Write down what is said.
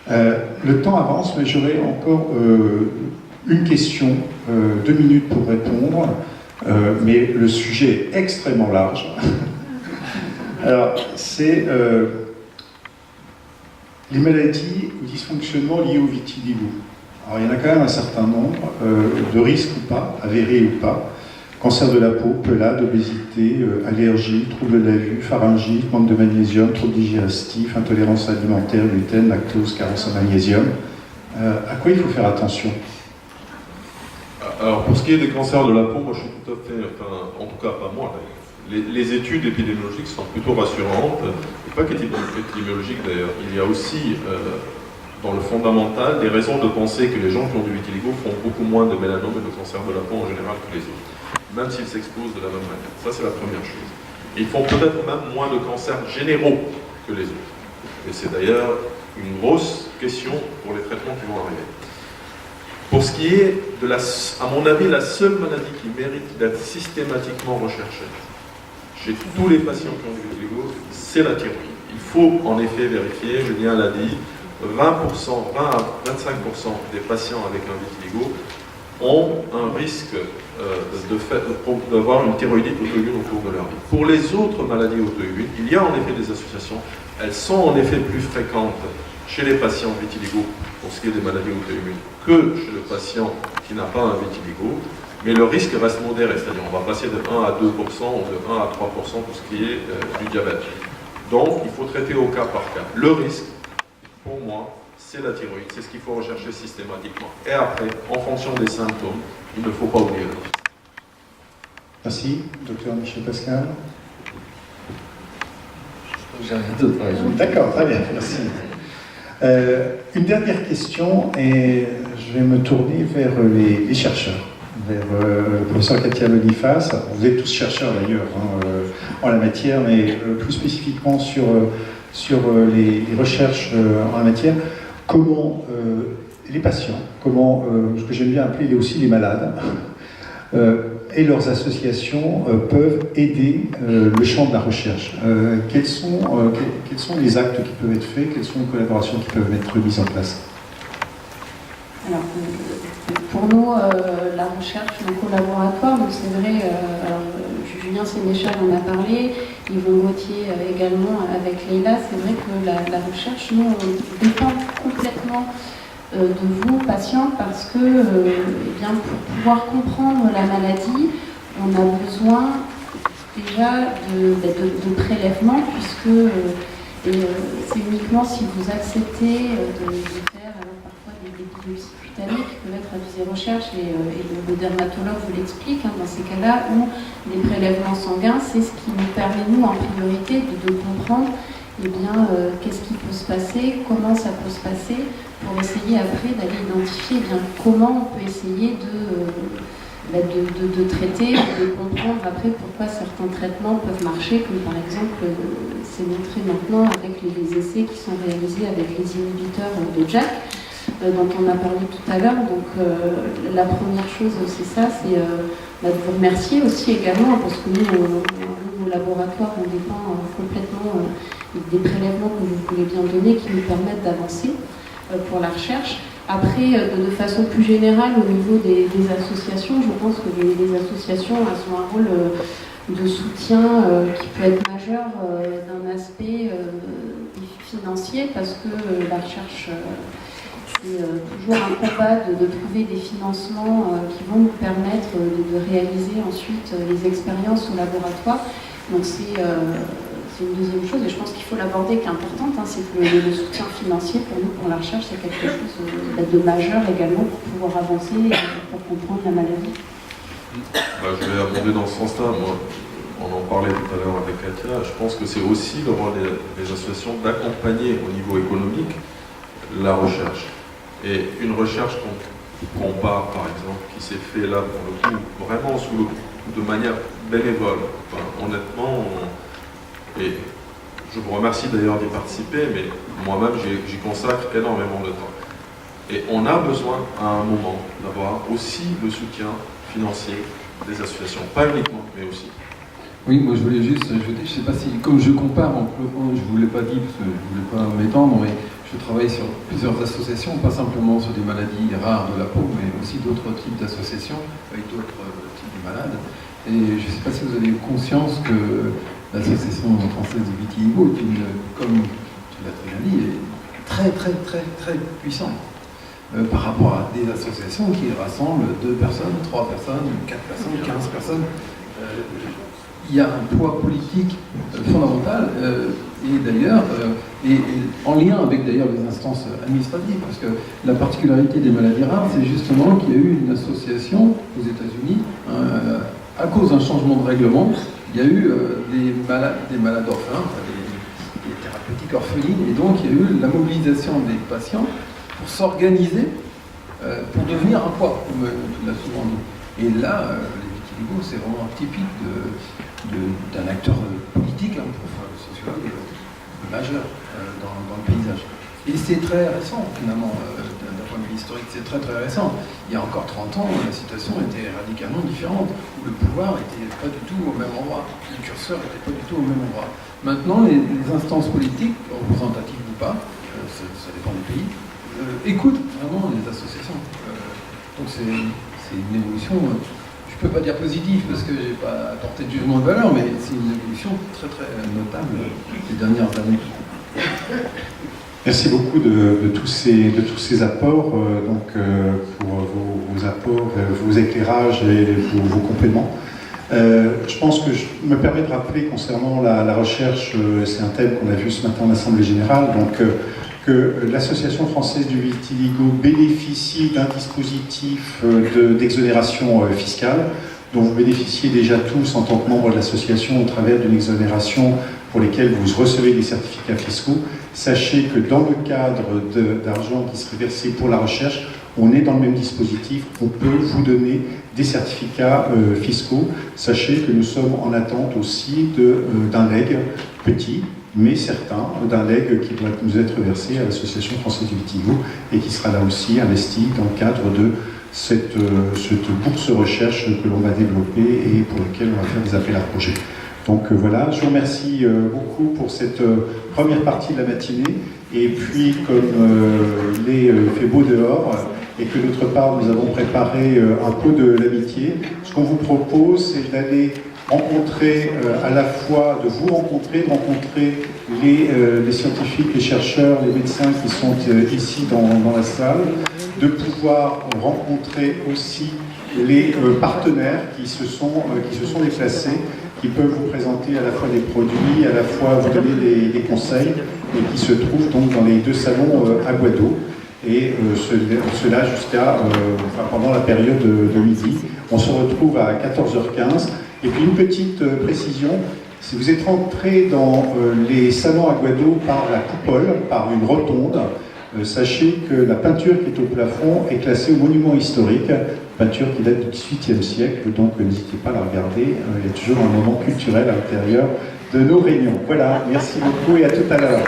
Le temps avance, mais j'aurai encore une question, 2 minutes pour répondre, mais le sujet est extrêmement large. Alors, c'est les maladies ou dysfonctionnements liés au vitiligo. Alors, il y en a quand même un certain nombre, de risques ou pas, avérés ou pas. Cancer de la peau, pelade, obésité, allergie, troubles de la vue, pharyngite, manque de magnésium, troubles digestifs, intolérance alimentaire, gluten, lactose, carence en magnésium. À quoi il faut faire attention? Alors pour ce qui est des cancers de la peau, moi je suis tout à fait, enfin en tout cas pas moi, les études épidémiologiques sont plutôt rassurantes, et pas qu'épidémiologiques d'ailleurs. Il y a aussi dans le fondamental des raisons de penser que les gens qui ont du vitiligo font beaucoup moins de mélanome et de cancer de la peau en général que les autres, même s'ils s'exposent de la même manière. Ça, c'est la première chose. Et ils font peut-être même moins de cancers généraux que les autres. Et c'est d'ailleurs une grosse question pour les traitements qui vont arriver. Pour ce qui est de à mon avis, la seule maladie qui mérite d'être systématiquement recherchée chez tous les patients qui ont du vitiligo, c'est la thyroïde. Il faut en effet vérifier, Julien l'a dit, 20 à 25% des patients avec un vitiligo ont un risque d'avoir une thyroïdite auto-immune au cours de leur vie. Pour les autres maladies auto-immunes, il y a en effet des associations. Elles sont en effet plus fréquentes chez les patients vitiligo, pour ce qui est des maladies auto-immunes, que chez le patient qui n'a pas un vitiligo, mais le risque reste modéré, c'est-à-dire on va passer de 1 à 2% ou de 1 à 3% pour ce qui est du diabète. Donc il faut traiter au cas par cas. Le risque, pour moi, c'est la thyroïde, c'est ce qu'il faut rechercher systématiquement. Et après, en fonction des symptômes, il ne faut pas oublier le reste. Merci, docteur Michel Pascal. J'ai rien d'autre à ajouter. D'accord, très bien, merci. Une dernière question, et je vais me tourner vers les chercheurs, vers le professeur Katia Boniface. Vous êtes tous chercheurs d'ailleurs en la matière, mais plus spécifiquement sur les recherches en la matière. Comment les patients, comment ce que j'aime bien appeler aussi les malades, et leurs associations peuvent aider le champ de la recherche. Quels sont les actes qui peuvent être faits? Quelles sont les collaborations qui peuvent être mises en place? Alors, pour nous, la recherche, nos collaboratoires, c'est vrai, Julien Sénéchal en a parlé, Yvon Gauthier également avec Leïla, c'est vrai que la recherche, nous, on dépend complètement de vous, patients, parce que eh bien, pour pouvoir comprendre la maladie, on a besoin déjà de prélèvements, puisque c'est uniquement si vous acceptez de faire alors, parfois des biopsies cutanées qui peuvent être à visée recherche, et le dermatologue vous l'explique, dans ces cas-là où les prélèvements sanguins, c'est ce qui nous permet, nous, en priorité, de comprendre eh bien, qu'est-ce qui peut se passer, comment ça peut se passer, pour essayer après d'aller identifier eh bien, comment on peut essayer de traiter, de comprendre après pourquoi certains traitements peuvent marcher, comme par exemple, c'est montré maintenant avec les essais qui sont réalisés avec les inhibiteurs de JAK, dont on a parlé tout à l'heure. Donc la première chose, c'est ça, c'est de vous remercier aussi également, parce que nous, au laboratoire, on dépend complètement des prélèvements que vous voulez bien donner, qui nous permettent d'avancer pour la recherche. Après, de façon plus générale, au niveau des associations, je pense que les associations elles ont un rôle de soutien qui peut être majeur d'un aspect financier, parce que la recherche, c'est toujours un combat de trouver des financements qui vont nous permettre de réaliser ensuite les expériences au laboratoire. Donc c'est une deuxième chose, et je pense qu'il faut l'aborder, qui est importante, c'est que le soutien financier pour nous, pour la recherche, c'est quelque chose de majeur également pour pouvoir avancer et pour comprendre la maladie. Je vais abonder dans ce sens-là. Moi, on en parlait tout à l'heure avec Katia. Je pense que c'est aussi le rôle des associations d'accompagner au niveau économique la recherche. Et une recherche qu'on compare, par exemple, qui s'est fait là, pour le coup, vraiment de manière bénévole. Enfin, honnêtement, et je vous remercie d'ailleurs d'y participer, mais moi-même j'y consacre énormément de temps. Et on a besoin à un moment d'avoir aussi le soutien financier des associations, pas uniquement, mais aussi. Oui, moi je voulais juste ajouter, je ne sais pas si, comme je compare, je ne vous l'ai pas dit parce que je ne voulais pas m'étendre, mais je travaille sur plusieurs associations, pas simplement sur des maladies rares de la peau, mais aussi d'autres types d'associations avec d'autres types de malades. Et je ne sais pas si vous avez eu conscience que l'Association française du vitiligo, comme tu l'as très bien dit, est très puissante par rapport à des associations qui rassemblent 2 personnes, 3 personnes, 4 personnes, 15 personnes. Il y a un poids politique fondamental et d'ailleurs en lien avec d'ailleurs les instances administratives, parce que la particularité des maladies rares, c'est justement qu'il y a eu une association aux États-Unis à cause d'un changement de règlement. Il y a eu des malades orphelins, des thérapeutiques orphelines, et donc il y a eu la mobilisation des patients pour s'organiser pour devenir un poids, comme tu l'as souvent dit. Et là, les vitiligo, c'est vraiment typique d'un acteur politique, sociologue majeur dans le paysage. Et c'est très récent, finalement, d'un point de vue historique, c'est très récent. Il y a encore 30 ans, la situation était radicalement différente, où le pouvoir n'était pas du tout au même endroit, le curseur n'était pas du tout au même endroit. Maintenant, les instances politiques, représentatives ou pas, ça dépend des pays, écoutent vraiment les associations. Donc c'est une évolution, je ne peux pas dire positive parce que je n'ai pas apporté de jugement de valeur, mais c'est une évolution très notable des dernières années. Merci beaucoup de tous ces apports, pour vos apports, vos éclairages et vos compléments. Je pense que je me permets de rappeler concernant la recherche, c'est un thème qu'on a vu ce matin en Assemblée Générale, que l'Association française du vitiligo bénéficie d'un dispositif d'exonération fiscale dont vous bénéficiez déjà tous en tant que membre de l'association au travers d'une exonération pour lesquelles vous recevez des certificats fiscaux. Sachez que dans le cadre d'argent qui serait versé pour la recherche, on est dans le même dispositif, on peut vous donner des certificats fiscaux. Sachez que nous sommes en attente aussi d'un legs petit, mais certain, d'un legs qui doit nous être versé à l'Association française du vitiligo et qui sera là aussi investi dans le cadre de cette bourse recherche que l'on va développer et pour laquelle on va faire des appels à projets. Donc voilà, je vous remercie beaucoup pour cette première partie de la matinée. Et puis, comme il fait beau dehors et que d'autre part nous avons préparé un pot de l'amitié, ce qu'on vous propose, c'est d'aller rencontrer de vous rencontrer les scientifiques, les chercheurs, les médecins qui sont ici dans la salle, de pouvoir rencontrer aussi les partenaires qui se sont déplacés, qui peuvent vous présenter à la fois des produits, à la fois vous donner des conseils, et qui se trouvent donc dans les 2 salons à Guado, et cela pendant la période de midi. On se retrouve à 14h15. Et puis une petite précision, si vous êtes rentré dans les salons à Guado par la coupole, par une rotonde, sachez que la peinture qui est au plafond est classée au monument historique, peinture qui date du XVIIIe siècle, donc n'hésitez pas à la regarder, il y a toujours un moment culturel à l'intérieur de nos réunions. Voilà, merci beaucoup et à tout à l'heure.